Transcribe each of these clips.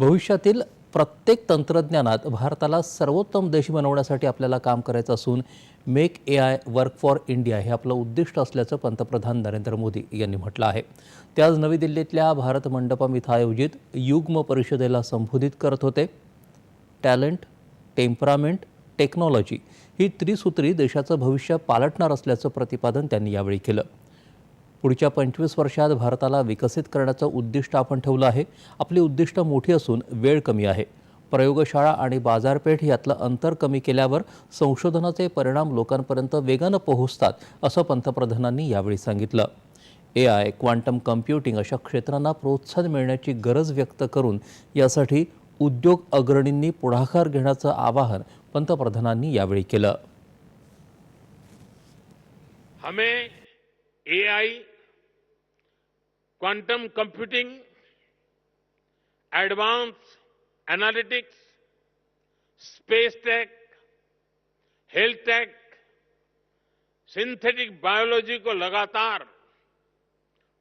भविष्यातील प्रत्येक तंत्रज्ञानात भारताला सर्वोत्तम देश बनवण्यासाठी आपल्याला काम करायचं असून make AI work for India हे आपलं उद्दिष्ट असल्याचं पंतप्रधान नरेंद्र मोदी यांनी म्हटलं आहे. ते आज नवी दिल्लीतल्या भारत मंडपम इथं आयोजित युग्म परिषदेला संबोधित करत होते. टॅलेंट, टेम्परामेंट, टेक्नॉलॉजी ही त्रिसूत्री देशाचं भविष्य पालटणार असल्याचं प्रतिपादन त्यांनी यावेळी केलं. पुढच्या 25 वर्षात भारताला विकसित करण्याचं उद्दिष्ट आपण ठेवलं आहे. आपली उद्दिष्ट मोठी असून वेळ कमी आहे. प्रयोगशाळा आणि बाजारपेठ यातलं अंतर कमी केल्यावर संशोधनाचे परिणाम लोकांपर्यंत वेगानं पोहोचतात, असं पंतप्रधानांनी यावेळी सांगितलं. AI, क्वांटम कम्प्युटिंग अशा क्षेत्रांना प्रोत्साहन मिळण्याची गरज व्यक्त करून यासाठी उद्योग अग्रणींनी पुढाकार घेण्याचं आवाहन पंतप्रधानांनी यावेळी केलं. हमें AI, quantum computing, advance analytics, space tech, health take, synthetic biology को लगातार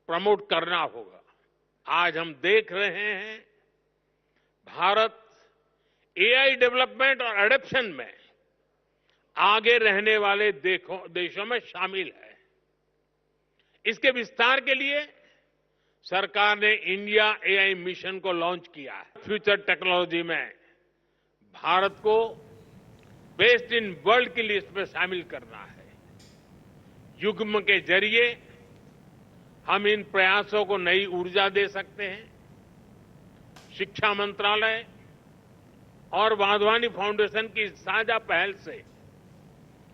प्रमोट करना होगा. आज हम देख रहे हैं भारत AI डेवलपमेंट और एडॉप्शन में आगे रहने वाले देशों में शामिल है. इसके विस्तार के लिए सरकार ने इंडिया AI मिशन को लॉन्च किया है. फ्यूचर टेक्नोलॉजी में भारत को बेस्ट इन वर्ल्ड की लिस्ट में शामिल करना है. युग्म के जरिए हम इन प्रयासों को नई ऊर्जा दे सकते हैं. शिक्षा मंत्रालय और वाधवानी फाउंडेशन की साझा पहल से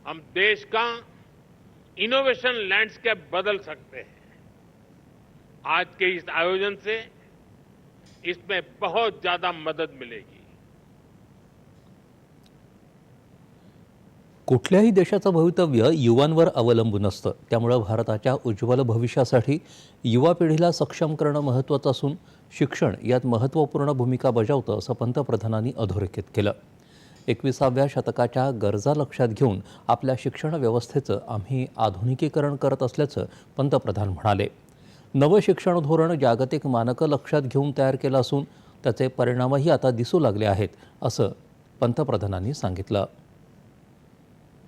हम देश का इनोवेशन लैंडस्केप बदल सकते हैं. आज के इस आयोजन से इसमें बहुत ज्यादा मदद मिलेगी. कुठल्याही देशाचं भवितव्य युवांवर अवलंबून असतं. त्यामुळे भारताच्या उज्ज्वल भविष्यासाठी युवा पिढीला सक्षम करणं महत्त्वाचं असून शिक्षण यात महत्त्वपूर्ण भूमिका बजावतं, असं पंतप्रधानांनी अधोरेखित केलं. 21व्या शतकाच्या गरजा लक्षात घेऊन आपल्या शिक्षण व्यवस्थेचं आम्ही आधुनिकीकरण करत असल्याचं पंतप्रधान म्हणाले. नवं शिक्षण धोरण जागतिक मानकं लक्षात घेऊन तयार केलं असून त्याचे परिणामही आता दिसू लागले आहेत, असं पंतप्रधानांनी सांगितलं.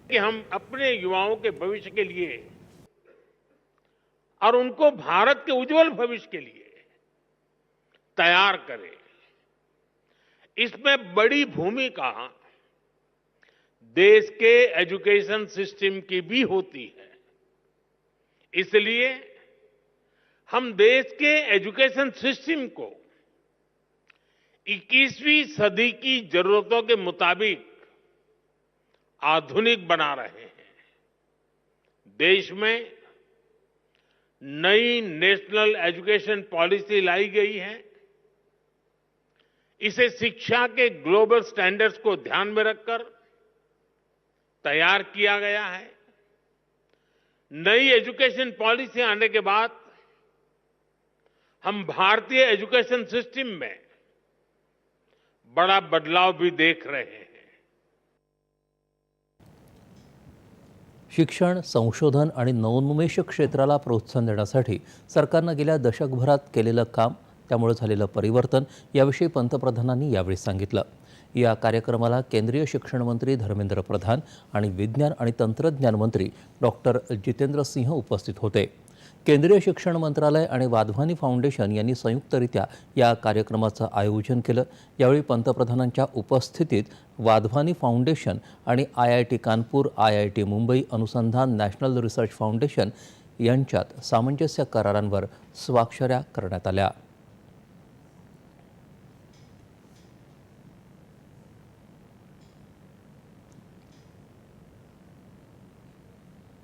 कि हम अपने युवाओं के भविष्य के लिए और उनको भारत के उज्जवल भविष्य के लिए तैयार करें. इसमें बड़ी भूमिका देश के एजुकेशन सिस्टम की भी होती है. इसलिए हम देश के एजुकेशन सिस्टम को 21वीं सदी की जरूरतों के मुताबिक आधुनिक बना रहे हैं. देश में नई नेशनल एजुकेशन पॉलिसी लाई गई है. इसे शिक्षा के ग्लोबल स्टैंडर्ड्स को ध्यान में रखकर तैयार किया गया है. नई एजुकेशन पॉलिसी आने के बाद हम भारतीय एजुकेशन सिस्टम में बड़ा बदलाव भी देख रहे हैं. शिक्षण, संशोधन आणि नवोन्मेष क्षेत्राला प्रोत्साहन देण्यासाठी सरकारनं गेल्या दशकभरात केलेलं काम, त्यामुळे झालेलं परिवर्तन याविषयी पंतप्रधानांनी यावेळी सांगितलं. या कार्यक्रमाला केंद्रीय शिक्षण मंत्री धर्मेंद्र प्रधान आणि विज्ञान आणि तंत्रज्ञान मंत्री डॉक्टर जितेंद्र सिंह उपस्थित होते. केंद्रीय शिक्षण मंत्रालय आणि वाधवानी फाउंडेशन यांनी संयुक्तरित्या या कार्यक्रमाचं आयोजन केलं. यावेळी पंतप्रधानांच्या उपस्थितीत वाधवानी फाउंडेशन आणि IIT कानपूर, IIT मुंबई अनुसंधान नॅशनल रिसर्च फाउंडेशन यांच्यात सामंजस्य करारांवर स्वाक्षऱ्या करण्यात आल्या.